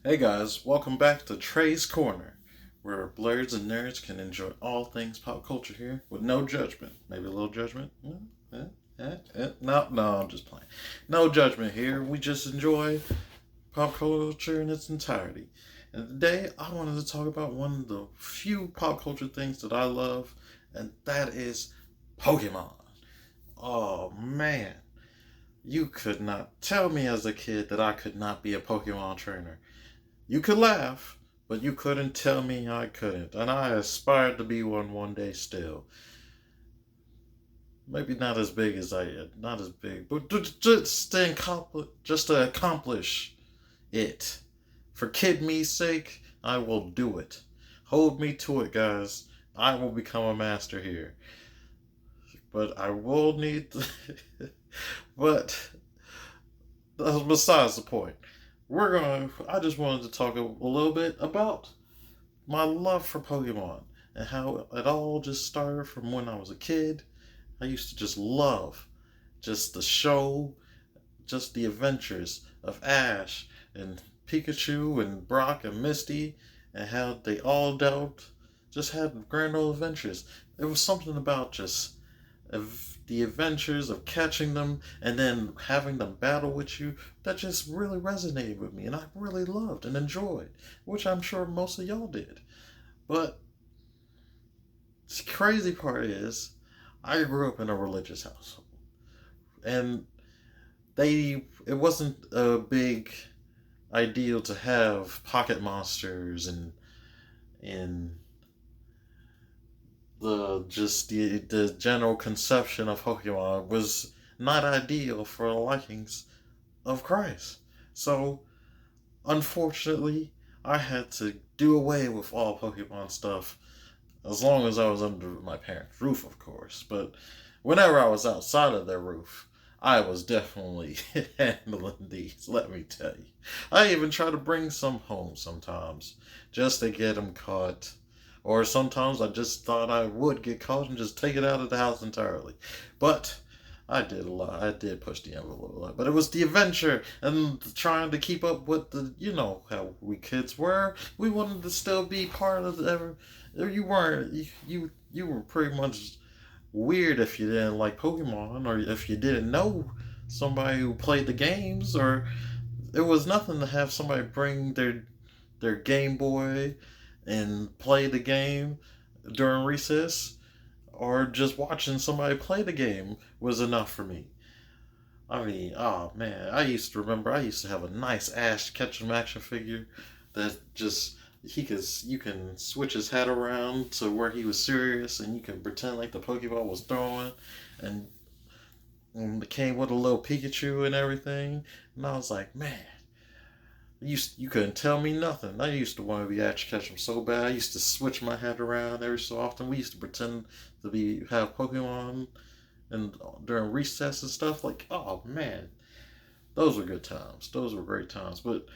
Hey guys, welcome back to Trey's Corner, where blurs and nerds can enjoy all things pop culture here with no judgment. Maybe a little judgment? No, I'm just playing. No judgment here. We just enjoy pop culture in its entirety. And today I wanted to talk about one of the few pop culture things that I love, and that is Pokemon. Oh man, you could not tell me as a kid that I could not be a Pokemon trainer. You could laugh, but you couldn't tell me I couldn't. And I aspired to be one day still. Maybe not as big as I am, not as big, but just to accomplish it. For kid me's sake, I will do it. Hold me to it, guys. I will become a master here. But I will need to, but that's besides the point. I just wanted to talk a little bit about my love for Pokemon and how it all just started from when I was a kid. I used to just love just the show, just the adventures of Ash and Pikachu and Brock and Misty, and how they all just had grand old adventures. There was something about just the adventures of catching them and then having them battle with you that just really resonated with me and I really loved and enjoyed, which I'm sure most of y'all did. But the crazy part is, I grew up in a religious household, and it wasn't a big ideal to have pocket monsters and the general conception of Pokemon was not ideal for the likings of Christ. So unfortunately, I had to do away with all Pokemon stuff as long as I was under my parents' roof, of course. But whenever I was outside of their roof, I was definitely handling these, let me tell you. I even try to bring some home sometimes, just to get them caught. Or sometimes I just thought I would get caught and just take it out of the house entirely. But I did a lot. I did push the envelope a lot. But it was the adventure and trying to keep up with how we kids were. We wanted to still be part of the. You weren't. You were pretty much weird if you didn't like Pokemon, or if you didn't know somebody who played the games, or it was nothing to have somebody bring their Game Boy and play the game during recess, or just watching somebody play the game was enough for me. I mean, oh man, I used to have a nice Ash Ketchum action figure that just you can switch his head around to where he was serious, and you can pretend like the Pokeball was throwing, and, and it came with a little Pikachu and everything, and I was like, man, you couldn't tell me nothing. I used to want to be Ash Ketchum so bad. I used to switch my head around every so often. We used to pretend to have Pokemon and during recess and stuff. Like, oh man, those were good times. Those were great times. But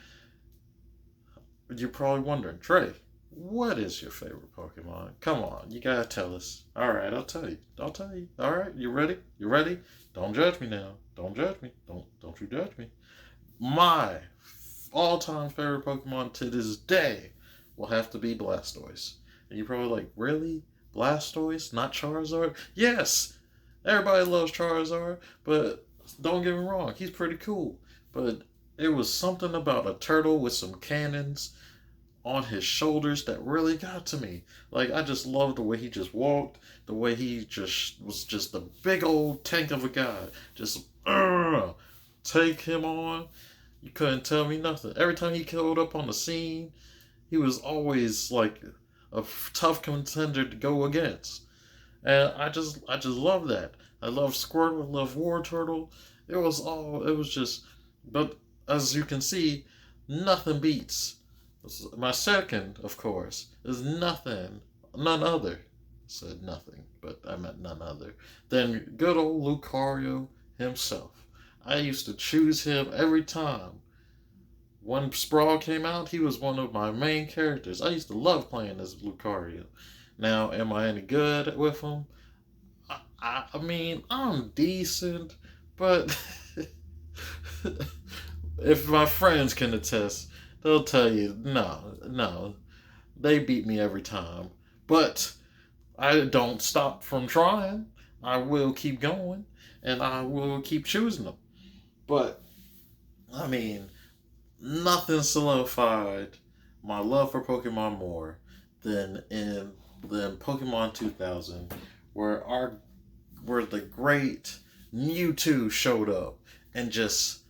you're probably wondering, Trey, what is your favorite Pokemon? Come on, you gotta tell us. All right, I'll tell you. I'll tell you. All right, you ready? You ready? Don't judge me now. Don't judge me. Don't you judge me. My all-time favorite Pokemon to this day will have to be Blastoise. And you're probably like, really? Blastoise? Not Charizard? Yes! Everybody loves Charizard, but don't get me wrong, he's pretty cool. But it was something about a turtle with some cannons on his shoulders that really got to me. Like, I just loved the way he just walked, the way he just was just a big old tank of a guy. Just, take him on. You couldn't tell me nothing. Every time he showed up on the scene, he was always like a tough contender to go against. And I just love that. I love Squirtle, I love War Turtle. It was just, but as you can see, nothing beats. My second, of course, is none other, said nothing, but I meant none other, than good old Lucario himself. I used to choose him every time. When Sprawl came out, he was one of my main characters. I used to love playing as Lucario. Now, am I any good with him? I mean, I'm decent, but if my friends can attest, they'll tell you, no, no, they beat me every time. But I don't stop from trying. I will keep going, and I will keep choosing them. But I mean, nothing solidified my love for Pokemon more than Pokemon 2000, where the great Mewtwo showed up and just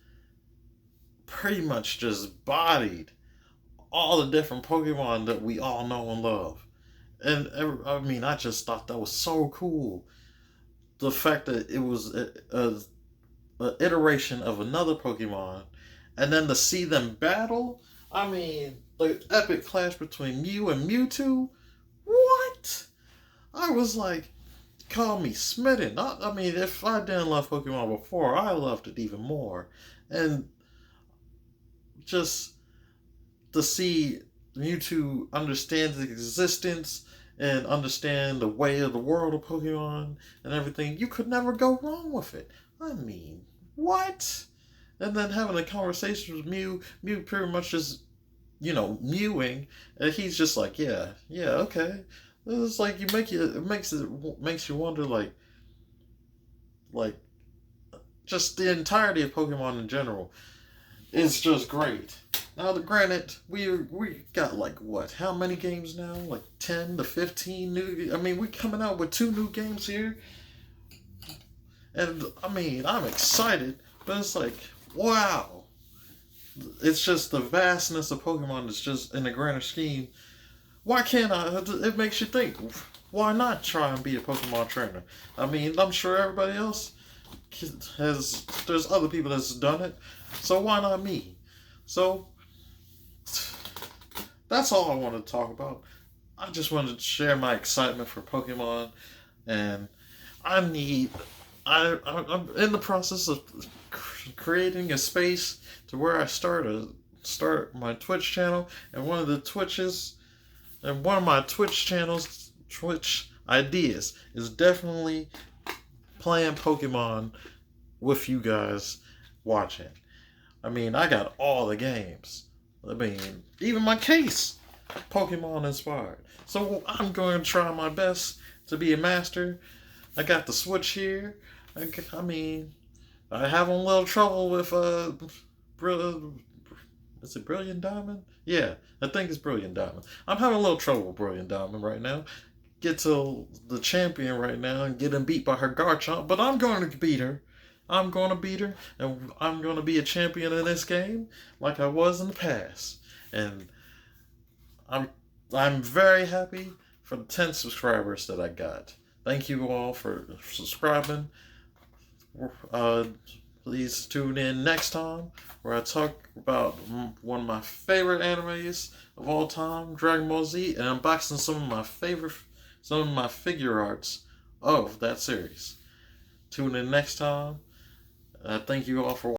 pretty much just bodied all the different Pokemon that we all know and love. And I mean, I just thought that was so cool. The fact that it was a iteration of another Pokemon, and then to see them battle. I mean, the epic clash between Mew and Mewtwo. What? I was like, call me smitten. I mean, if I didn't love Pokemon before, I loved it even more. And just to see Mewtwo understand its existence and understand the way of the world of Pokemon and everything, you could never go wrong with it. I mean, what? And then having a conversation with Mew pretty much just, mewing, and he's just like, yeah, okay. It's like it makes you wonder, like just the entirety of Pokemon in general is just great. Now, granted, we got like what? How many games now? Like 10 to 15 new. I mean, we're coming out with 2 new games here, and I mean, I'm excited, but it's like, wow. It's just the vastness of Pokemon. It's just in the grander scheme. Why can't I? It makes you think. Why not try and be a Pokemon trainer? I mean, I'm sure everybody else has. There's other people that's done it, so why not me? So that's all I wanted to talk about. I just wanted to share my excitement for Pokemon, and I'm in the process of creating a space to where I start my Twitch channel, and one of my Twitch ideas is definitely playing Pokemon with you guys watching. I mean, I got all the games. I mean, even my case, Pokemon inspired. So I'm going to try my best to be a master. I got the Switch here. I mean, I have a little trouble with is it Brilliant Diamond? Yeah, I think it's Brilliant Diamond. I'm having a little trouble with Brilliant Diamond right now. Get to the champion right now and getting beat by her Garchomp, but I'm going to beat her. I'm going to beat her, and I'm going to be a champion in this game like I was in the past. And I'm very happy for the 10 subscribers that I got. Thank you all for subscribing. Please tune in next time where I talk about one of my favorite animes of all time, Dragon Ball Z, and unboxing some of my figure arts of that series. Tune in next time. Thank you all for watching.